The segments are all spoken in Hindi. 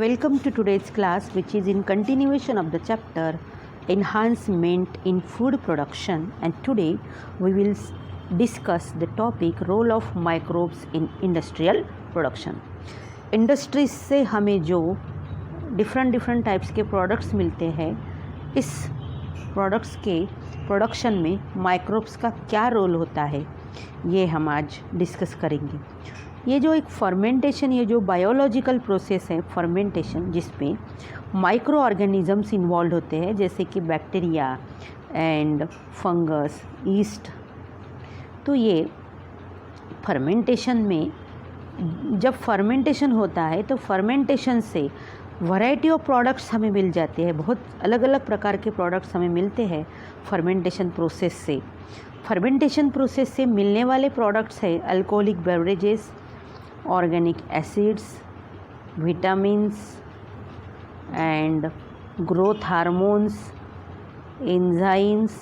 Welcome to today's class, which is in continuation of the chapter Enhancement in Food Production, and today we will discuss the topic Role of Microbes in Industrial Production. Industries से हमें जो डिफरेंट टाइप्स के प्रोडक्ट्स मिलते हैं, इस प्रोडक्ट्स के प्रोडक्शन में माइक्रोब्स का क्या रोल होता है, ये हम आज डिस्कस करेंगे। ये जो एक फर्मेंटेशन, ये जो बायोलॉजिकल प्रोसेस है फर्मेंटेशन, जिसमें माइक्रो ऑर्गेनिजम्स इन्वॉल्व होते हैं, जैसे कि बैक्टीरिया एंड फंगस, ईस्ट। तो ये फर्मेंटेशन में जब फर्मेंटेशन होता है तो फर्मेंटेशन से वैरायटी ऑफ प्रोडक्ट्स हमें मिल जाते हैं, बहुत अलग अलग प्रकार के प्रोडक्ट्स हमें मिलते हैं फर्मेंटेशन प्रोसेस से। फर्मेंटेशन प्रोसेस से मिलने वाले प्रोडक्ट्स है alcoholic beverages, organic acids, vitamins and growth hormones, enzymes,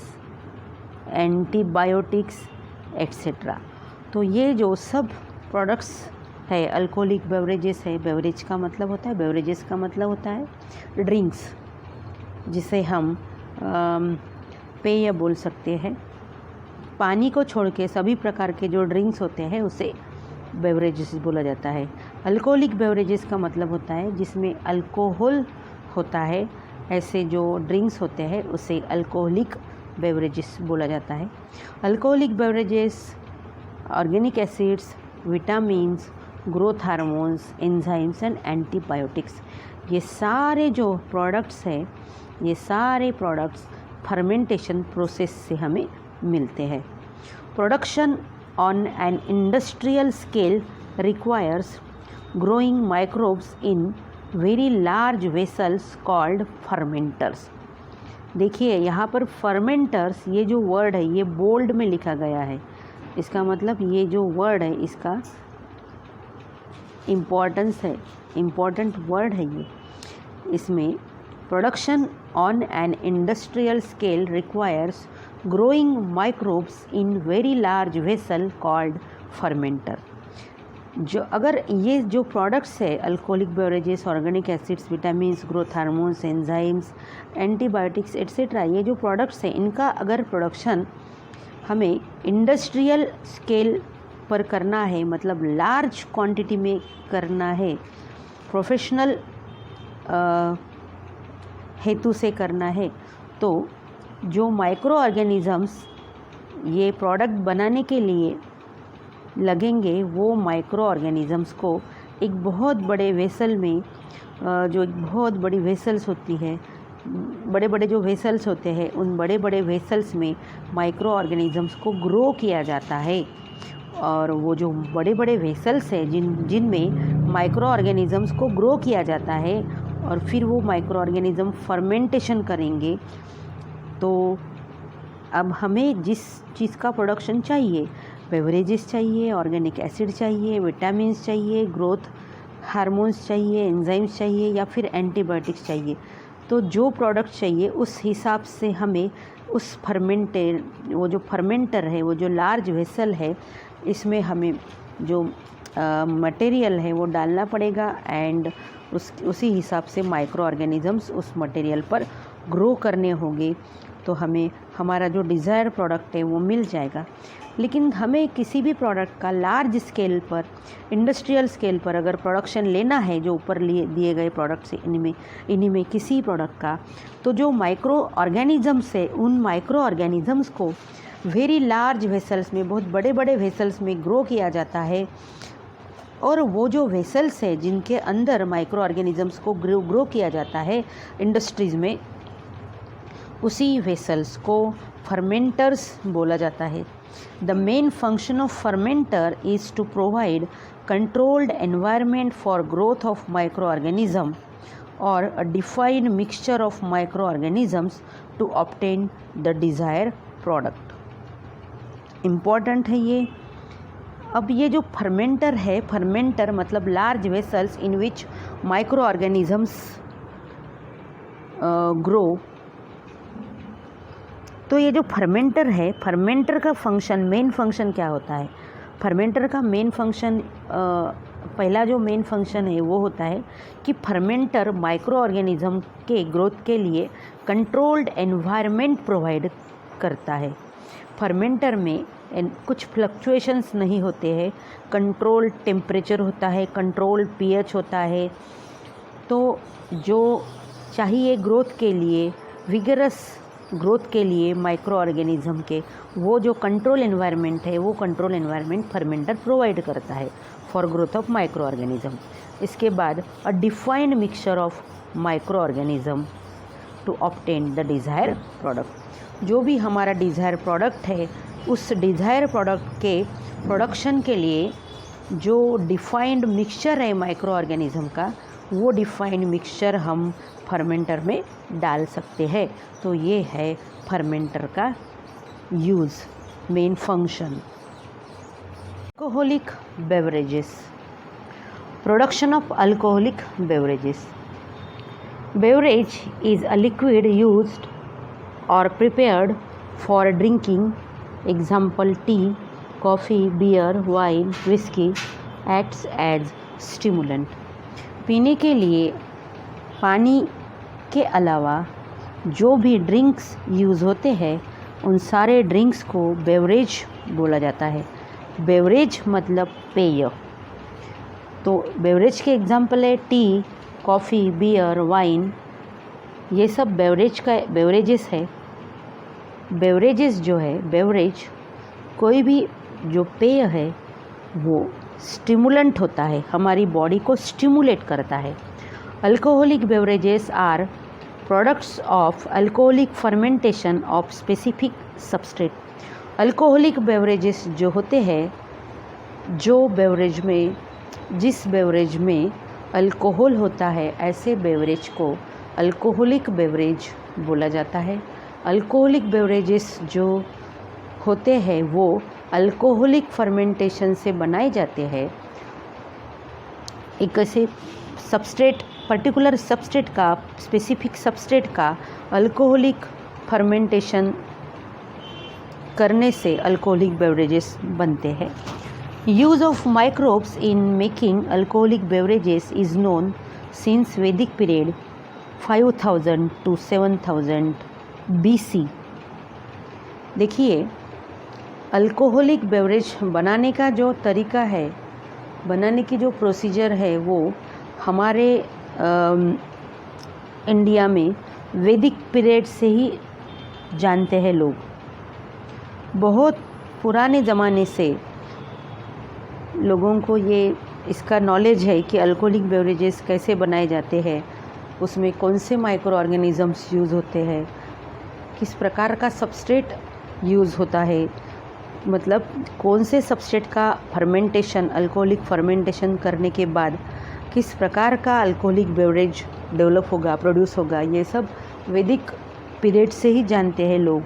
antibiotics etcetera. तो ये जो सब प्रोडक्ट्स है, अल्कोहलिक बेवरेजेस है, बेवरेज का मतलब होता है, बेवरेजेस का मतलब होता है ड्रिंक्स, जिसे हम पेय बोल सकते हैं। पानी को छोड़ के सभी प्रकार के जो ड्रिंक्स होते हैं उसे बेवरेजेस बोला जाता है। अल्कोहलिक बेवरेजेस का मतलब होता है जिसमें अल्कोहल होता है, ऐसे जो ड्रिंक्स होते हैं उसे अल्कोहलिक बेवरेजेस बोला जाता है। Alcoholic beverages, organic acids, vitamins, growth hormones, enzymes and antibiotics, ये सारे जो प्रोडक्ट्स हैं, ये सारे प्रोडक्ट्स फर्मेंटेशन प्रोसेस से हमें मिलते हैं। Production on an industrial scale requires growing microbes in very large vessels called fermenters. देखिए यहाँ पर फर्मेंटर्स, ये जो वर्ड है ये बोल्ड में लिखा गया है। इसका मतलब ये जो वर्ड है इसका इम्पोर्टेंस है, इम्पोर्टेंट वर्ड है ये। इसमें production on an industrial scale requires growing microbes in very large vessel called fermenter. जो अगर ये जो प्रोडक्ट्स है alcoholic beverages, organic acids, vitamins, growth hormones, enzymes, antibiotics etcetera, ये जो प्रोडक्ट्स हैं इनका अगर प्रोडक्शन हमें इंडस्ट्रियल स्केल पर करना है, मतलब लार्ज क्वांटिटी में करना है, प्रोफेशनल हेतु से करना है, तो जो माइक्रो ऑर्गेनिजम्स ये प्रोडक्ट बनाने के लिए लगेंगे, वो माइक्रो ऑर्गेनिजम्स को एक बहुत बड़े वेसल में, जो एक बहुत बड़ी वेसल्स होती है, बड़े बड़े जो वेसल्स होते हैं, उन बड़े बड़े वेसल्स में माइक्रो ऑर्गेनिजम्स को ग्रो किया जाता है। और वो जो बड़े बड़े वेसल्स हैं जिनमें माइक्रो ऑर्गेनिजम्स को ग्रो किया जाता है और फिर वो माइक्रो ऑर्गेनिज्म फर्मेंटेशन करेंगे। तो अब हमें जिस चीज़ का प्रोडक्शन चाहिए, बेवरेजेस चाहिए, ऑर्गेनिक एसिड चाहिए, विटामिन्स चाहिए, ग्रोथ हार्मोन्स चाहिए, एंजाइम्स चाहिए या फिर एंटीबायोटिक्स चाहिए, तो जो प्रोडक्ट चाहिए उस हिसाब से हमें उस वो जो फर्मेंटर है, वो जो लार्ज वेसल है, इसमें हमें जो मटेरियल है वो डालना पड़ेगा एंड उसी हिसाब से माइक्रो ऑर्गेनिजम्स उस मटेरियल पर ग्रो करने होंगे, तो हमें हमारा जो डिज़ायर प्रोडक्ट है वो मिल जाएगा। लेकिन हमें किसी भी प्रोडक्ट का लार्ज स्केल पर, इंडस्ट्रियल स्केल पर अगर प्रोडक्शन लेना है, जो ऊपर दिए गए प्रोडक्ट्स इन्हीं में किसी प्रोडक्ट का, तो जो माइक्रो ऑर्गेनिजम्स है उन माइक्रो ऑर्गेनिजम्स को वेरी लार्ज वेसल्स में, बहुत बड़े बड़े वेसल्स में ग्रो किया जाता है। और वो जो वेसल्स है जिनके अंदर माइक्रो ऑर्गेनिजम्स को ग्रो किया जाता है इंडस्ट्रीज़ में, उसी वेसल्स को फर्मेंटर्स बोला जाता है। The main function of fermenter is to provide controlled environment for growth of micro organism or a defined mixture of micro organisms to obtain the desire product. Important है ये। अब ये जो फर्मेंटर है, फर्मेंटर मतलब large vessels in which micro organisms grow. तो ये जो फर्मेंटर है, फर्मेंटर का फंक्शन, मेन फंक्शन क्या होता है? फर्मेंटर का मेन फंक्शन पहला जो मेन फंक्शन है वो होता है कि फर्मेंटर माइक्रो ऑर्गेनिज्म के ग्रोथ के लिए कंट्रोल्ड एनवायरनमेंट प्रोवाइड करता है। फर्मेंटर में कुछ फ्लक्चुएशंस नहीं होते हैं, कंट्रोल्ड टेम्परेचर होता है, कंट्रोल्ड पीएच होता है। तो जो चाहिए ग्रोथ के लिए, विगरस ग्रोथ के लिए माइक्रो ऑर्गेनिज्म के, वो जो कंट्रोल एनवायरनमेंट है वो कंट्रोल एनवायरनमेंट फर्मेंटर प्रोवाइड करता है for growth of micro organism. इसके बाद a defined mixture of micro organism to obtain the desire product. जो भी हमारा डिज़ायर प्रोडक्ट है, उस डिज़ायर प्रोडक्ट के प्रोडक्शन के लिए जो डिफाइंड मिक्सचर है माइक्रो ऑर्गेनिज्म का, वो डिफाइंड मिक्सचर हम फर्मेंटर में डाल सकते हैं। तो ये है फर्मेंटर का use, main function. Alcoholic beverages, production of alcoholic beverages. Beverage is a liquid used or prepared for drinking, example tea, coffee, beer, wine, whisky, acts as stimulant. पीने के लिए पानी के अलावा जो भी ड्रिंक्स यूज़ होते हैं, उन सारे ड्रिंक्स को बेवरेज बोला जाता है। बेवरेज मतलब पेय। तो बेवरेज के एग्जाम्पल है टी, कॉफ़ी, बियर, वाइन, ये सब बेवरेजेस है। बेवरेजेस जो है, बेवरेज कोई भी जो पेय है वो स्टिमुलेंट होता है, हमारी बॉडी को स्टिमुलेट करता है। Alcoholic beverages are products of alcoholic fermentation of specific substrate. Alcoholic beverages जो होते हैं, जिस बेवरेज में अल्कोहल होता है, ऐसे बेवरेज को अल्कोहलिक बेवरेज बोला जाता है। अल्कोहलिक बेवरेजेस जो होते हैं वो अल्कोहलिक फर्मेंटेशन से बनाए जाते हैं। एक ऐसे सबस्ट्रेट, पर्टिकुलर सबस्ट्रेट का, स्पेसिफिक सबस्ट्रेट का अल्कोहलिक फर्मेंटेशन करने से अल्कोहलिक बेवरेजेस बनते हैं। Use of microbes in making alcoholic beverages is known since वैदिक पीरियड 5000 to 7000 BC। देखिए, अल्कोहलिक बेवरेज बनाने का जो तरीका है, बनाने की जो प्रोसीजर है, वो हमारे इंडिया में वैदिक पीरियड से ही जानते हैं लोग। बहुत पुराने ज़माने से लोगों को इसका नॉलेज है कि अल्कोहलिक बेवरेजेस कैसे बनाए जाते हैं, उसमें कौन से माइक्रो ऑर्गेनिजम्स यूज़ होते हैं, किस प्रकार का सबस्ट्रेट यूज़ होता है, मतलब कौन से सबस्ट्रेट का फर्मेंटेशन, अल्कोहलिक फर्मेंटेशन करने के बाद किस प्रकार का अल्कोहलिक बेवरेज डेवलप होगा, प्रोड्यूस होगा, ये सब वैदिक पीरियड से ही जानते हैं लोग।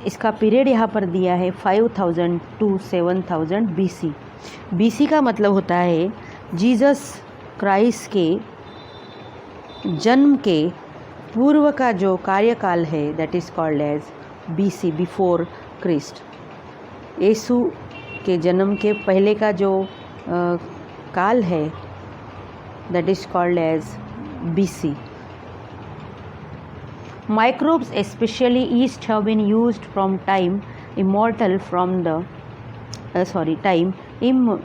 इसका पीरियड यहाँ पर दिया है 5000 to 7000 BC। BC का मतलब होता है जीसस क्राइस्ट के जन्म के पूर्व का जो कार्यकाल है, that is called as BC, before Christ. यीशु के जन्म के पहले का जो काल है, that is called as BC। Microbes, especially yeast, have been used from time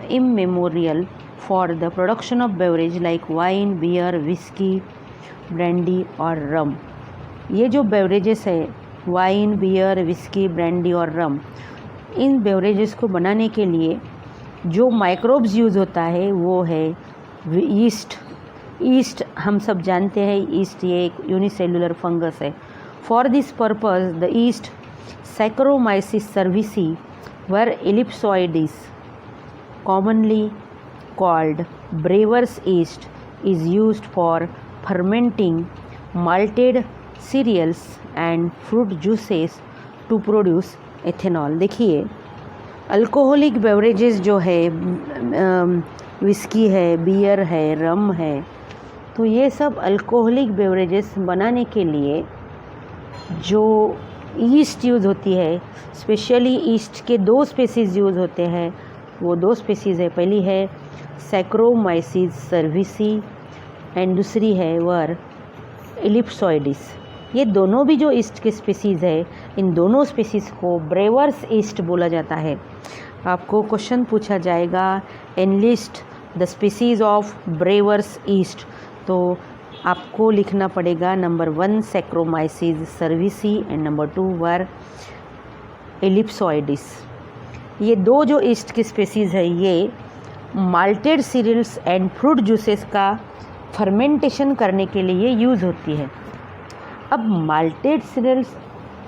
immemorial for the production of beverage like wine, beer, whiskey, brandy और rum। ये जो बेवरेजेस है, वाइन, बियर, विस्की, ब्रांडी और रम, इन बेवरेजेस को बनाने के लिए जो माइक्रोब्स यूज़ होता है वो है ईस्ट। ईस्ट हम सब जानते हैं, ईस्ट ये एक यूनिसेलुलर फंगस है। For this purpose the yeast Saccharomyces cerevisiae var ellipsoideus commonly called brewer's yeast is used for fermenting malted cereals and fruit juices to produce ethanol. देखिए, अल्कोहलिक बेवरेजेस जो है, विस्की है, बियर है, रम है, तो ये सब अल्कोहलिक बेवरेजेस बनाने के लिए जो ईस्ट यूज़ होती है, स्पेशली ईस्ट के 2 स्पेसीज़ यूज़ होते हैं, वो 2 स्पीसीज़ है, पहली है सैक्रोमाइसीज सर्विसी एंड दूसरी है वर एलिप्सोइडिस। ये दोनों भी जो ईस्ट के स्पीसीज़ है, इन दोनों स्पीसीज़ को ब्रेवर्स ईस्ट बोला जाता है। आपको क्वेश्चन पूछा जाएगा enlist the species of brewers yeast, तो आपको लिखना पड़ेगा number 1 saccharomyces cerevisiae and number 2 var ellipsoideus. ये 2 जो ईस्ट की स्पीसीज़ है, ये malted cereals and fruit juices का फर्मेंटेशन करने के लिए यूज़ होती है। अब माल्टेड सीरियल्स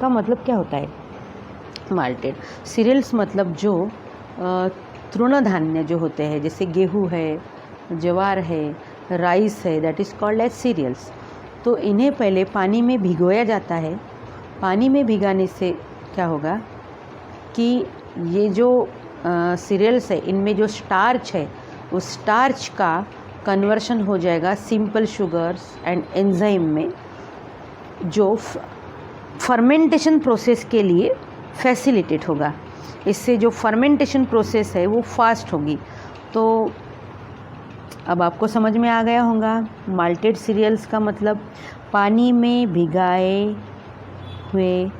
का मतलब क्या होता है? माल्टेड सीरियल्स मतलब जो तृणधान्य जो होते हैं, जैसे गेहूँ है, ज्वार है, राइस है, that is called as cereals. तो इन्हें पहले पानी में भिगोया जाता है। पानी में भिगाने से क्या होगा कि ये जो सीरियल्स है, इनमें जो स्टार्च है, उस स्टार्च का कन्वर्शन हो जाएगा सिंपल शुगर्स एंड एंजाइम में, जो फर्मेंटेशन प्रोसेस के लिए फैसिलिटेट होगा। इससे जो फर्मेंटेशन प्रोसेस है वो फास्ट होगी। तो अब आपको समझ में आ गया होगा माल्टेड सीरियल्स का मतलब पानी में भिगाए हुए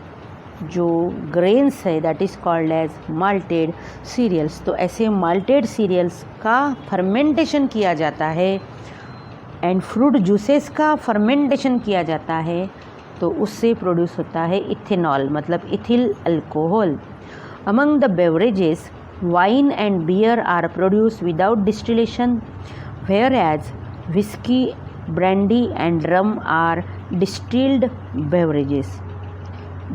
जो ग्रेन्स है, that is called as malted cereals. तो ऐसे माल्टेड सीरियल्स का फर्मेंटेशन किया जाता है एंड फ्रूट जूसेस का फर्मेंटेशन किया जाता है, तो उससे प्रोड्यूस होता है इथेनॉल, मतलब ethyl alcohol. Among the beverages wine and beer are produce without distillation, whereas whiskey, brandy and rum are distilled beverages।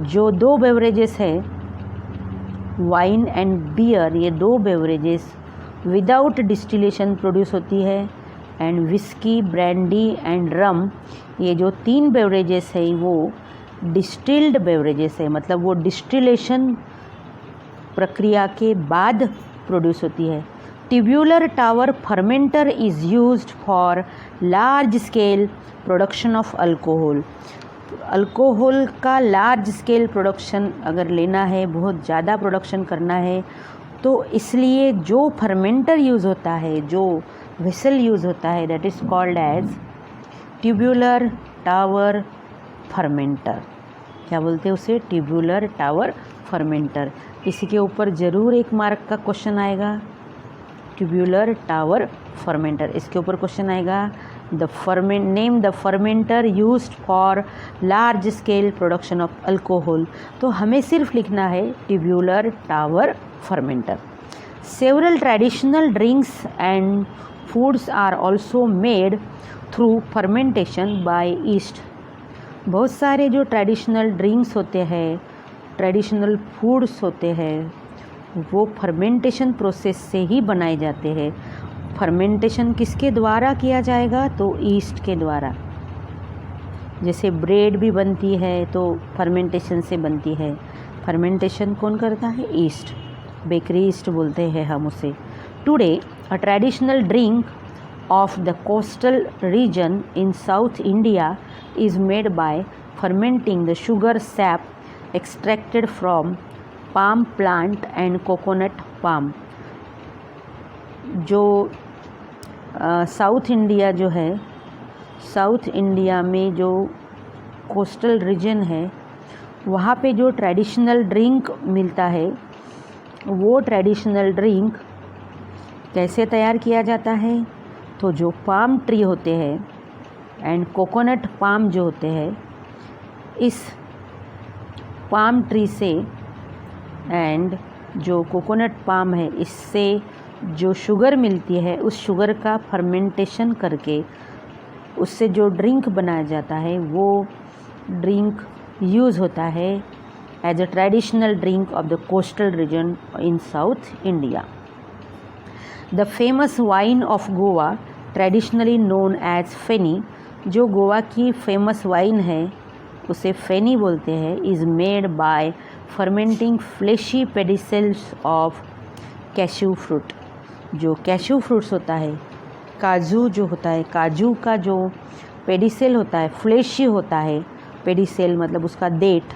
जो 2 बेवरेजेस है, वाइन एंड बियर, ये 2 बेवरेजेस विदाउट डिस्टिलेशन प्रोड्यूस होती है, and whiskey, brandy and rum, ये जो 3 बेवरेजेस है वो डिस्टिल्ड बेवरेजेस है, मतलब वो डिस्टिलेशन प्रक्रिया के बाद प्रोड्यूस होती है। Tubular tower fermenter is used for large scale production of alcohol। Alcohol का लार्ज स्केल प्रोडक्शन अगर लेना है, बहुत ज़्यादा प्रोडक्शन करना है, तो इसलिए जो फर्मेंटर यूज़ होता है, जो वेसल यूज़ होता है, that is called as tubular tower fermenter. क्या बोलते हैं उसे? Tubular tower fermenter. इसी के ऊपर ज़रूर 1 मार्क का क्वेश्चन आएगा, ट्यूब्यूलर टावर फर्मेंटर। इसके ऊपर क्वेश्चन आएगा name the fermenter used for large scale production of alcohol. तो हमें सिर्फ लिखना है tubular tower fermenter. Several traditional drinks and foods are also made through fermentation by yeast. बहुत सारे जो ट्रेडिशनल ड्रिंक्स होते हैं, ट्रेडिशनल फूड्स होते हैं, वो फर्मेंटेशन प्रोसेस से ही बनाए जाते हैं। फर्मेंटेशन किसके द्वारा किया जाएगा? तो ईस्ट के द्वारा। जैसे ब्रेड भी बनती है तो फर्मेंटेशन से बनती है। फर्मेंटेशन कौन करता है? ईस्ट, बेकरी ईस्ट बोलते हैं हम उसे। Today a traditional drink of the coastal region in south India is made by fermenting the sugar SAP extracted from palm plant and coconut palm. जो साउथ इंडिया जो है, साउथ इंडिया में जो कोस्टल रीजन है, वहाँ पे जो ट्रेडिशनल ड्रिंक मिलता है, वो ट्रेडिशनल ड्रिंक कैसे तैयार किया जाता है? तो जो पाम ट्री होते हैं एंड कोकोनट पाम जो होते हैं, इस पाम ट्री से एंड जो कोकोनट पाम है, इससे जो शुगर मिलती है, उस शुगर का फर्मेंटेशन करके उससे जो ड्रिंक बनाया जाता है, वो ड्रिंक यूज़ होता है as a traditional drink of the coastal region in south India. The famous wine of Goa, traditionally known as feni, जो गोवा की फेमस वाइन है उसे फेनी बोलते हैं, is made by fermenting fleshy pedicels of cashew fruit. जो कैशू फ्रूट्स होता है, काजू जो होता है, काजू का जो पेडिसेल होता है, फ्लेशी होता है, पेडिसेल मतलब उसका डेट,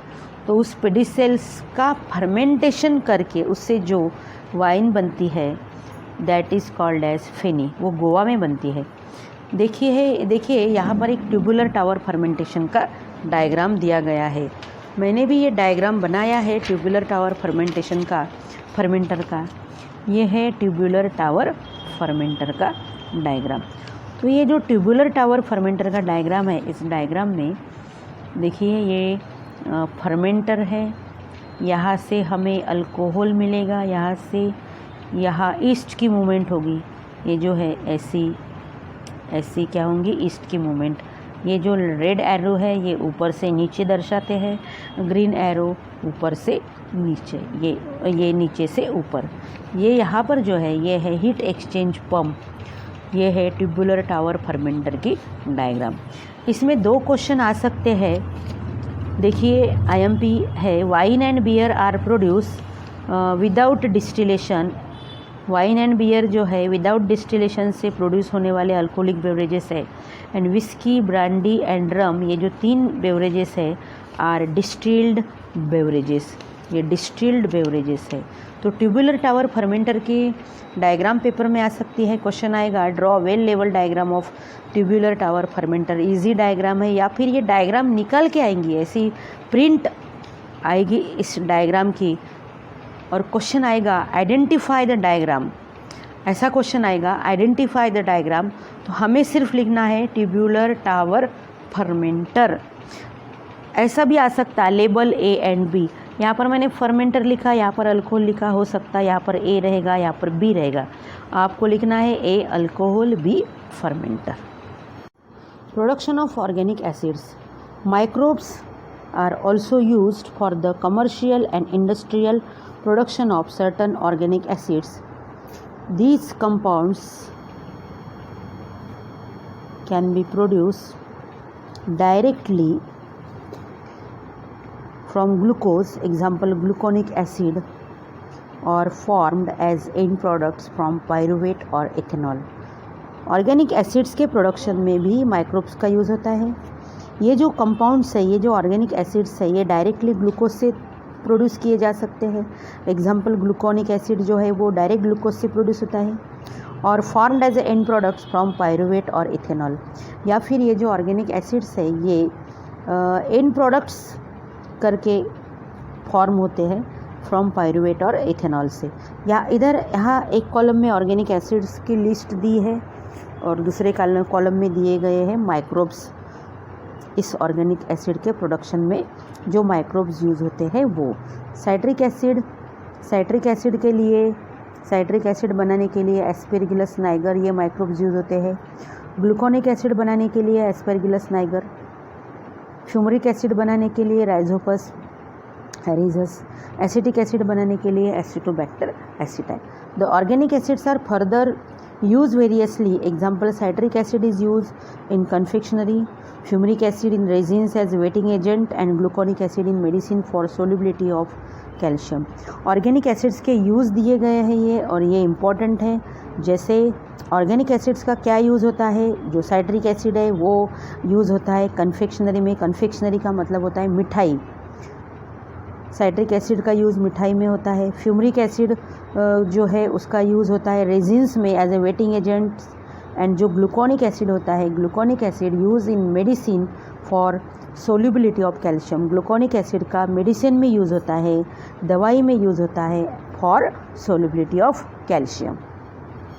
तो उस पेडिसेल्स का फर्मेंटेशन करके उससे जो वाइन बनती है, दैट इज़ कॉल्ड एज फेनी, वो गोवा में बनती है। देखिए यहाँ पर एक ट्यूबुलर टावर फर्मेंटेशन का डायग्राम दिया गया है। मैंने भी ये डायग्राम बनाया है ट्यूबुलर टावर फर्मेंटेशन का, फर्मेंटर का। ये है ट्यूबुलर टावर फर्मेंटर का डायग्राम। तो ये जो ट्यूबुलर टावर फर्मेंटर का डायग्राम है, इस डायग्राम में देखिए ये फर्मेंटर है, यहाँ से हमें अल्कोहल मिलेगा, यहाँ से यहाँ ईस्ट की मूवमेंट होगी, ये जो है ऐसी क्या होंगी, ईस्ट की मूवमेंट। ये जो रेड एरो है ये ऊपर से नीचे दर्शाते हैं, ग्रीन एरो ऊपर से नीचे, ये नीचे से ऊपर। ये यहाँ पर जो है ये है हीट एक्सचेंज पंप, ये है ट्यूबुलर टावर फर्मेंटर की डायग्राम। इसमें 2 क्वेश्चन आ सकते हैं। देखिए IMP है, wine and beer are produce without distillation. Wine and beer जो है विदाउट डिस्टिलेशन से प्रोड्यूस होने वाले अल्कोहलिक बेवरेजेस है। And whiskey, brandy and rum, ये जो 3 बेवरेजेस है आर डिस्टिल्ड बेवरेजेस, ये डिस्टिल्ड बेवरेजेस है। तो ट्यूबुलर टावर फर्मेंटर की डायग्राम पेपर में आ सकती है। क्वेश्चन आएगा draw well level diagram of tubular tower fermenter. Easy diagram है, या फिर ये डायग्राम निकल के आएंगी, ऐसी प्रिंट आएगी इस डायग्राम की। और क्वेश्चन आएगा आइडेंटिफाई द डायग्राम, ऐसा क्वेश्चन आएगा आइडेंटिफाई द डायग्राम। तो हमें सिर्फ लिखना है ट्यूबुलर टावर फर्मेंटर। ऐसा भी आ सकता है लेबल A एंड B। यहाँ पर मैंने फर्मेंटर लिखा, यहाँ पर अल्कोहल लिखा, हो सकता है यहाँ पर A रहेगा, यहाँ पर B रहेगा। आपको लिखना है A alcohol, B fermenter. Production of organic acids. Microbes are also used for the commercial and industrial production of certain organic acids. These compounds can be produced directly from glucose, example gluconic acid, or formed as end products from pyruvate or ethanol. Organic acids के प्रोडक्शन में भी माइक्रोब्स का यूज़ होता है। ये जो कंपाउंड्स है, ये जो ऑर्गेनिक एसिड्स है, ये डायरेक्टली ग्लूकोज से प्रोड्यूस किए जा सकते हैं। एग्जांपल ग्लूकोनिक एसिड जो है वो डायरेक्ट ग्लूकोज से प्रोड्यूस होता है, और formed as a end products from pyruvate और इथेनॉल। या फिर ये जो ऑर्गेनिक एसिड्स है ये एंड प्रोडक्ट्स करके फॉर्म होते हैं फ्रॉम पायरुवेट और इथेनॉल से। या यहाँ एक कॉलम में ऑर्गेनिक एसिड्स की लिस्ट दी है और दूसरे कॉलम में दिए गए हैं माइक्रोब्स। इस ऑर्गेनिक एसिड के प्रोडक्शन में जो माइक्रोब्स यूज़ होते हैं वो साइट्रिक एसिड के लिए, साइट्रिक एसिड बनाने के लिए एस्पेरगिलस नाइगर ये माइक्रोब्स यूज़ होते हैं। ग्लूकोनिक एसिड बनाने के लिए एस्पेरगिलस नाइगर, फ्यूमरिक एसिड बनाने के लिए राइजोपस एरिजस, एसिटिक एसिड बनाने के लिए acetobacter aceti. The organic acids are further used variously. Example, citric acid is used in confectionery, fumaric acid in resins as wetting agent, and gluconic acid in medicine for solubility of calcium. Organic acids के यूज़ दिए गए हैं ये, और ये इम्पॉर्टेंट है। जैसे ऑर्गेनिक एसिड्स का क्या यूज़ होता है, जो साइट्रिक एसिड है वो यूज़ होता है कन्फेक्शनरी में। कन्फेक्शनरी का मतलब होता है मिठाई, साइट्रिक एसिड का यूज़ मिठाई में होता है। फ्यूमरिक एसिड जो है उसका यूज़ होता है रेजिन्स में as a wetting agent. And जो ग्लूकोनिक एसिड होता है, gluconic acid use in medicine for solubility of calcium. Gluconic acid का मेडिसिन में यूज़ होता है, दवाई में यूज़ होता है फॉर सोल्यूबिलिटी ऑफ कैल्शियम।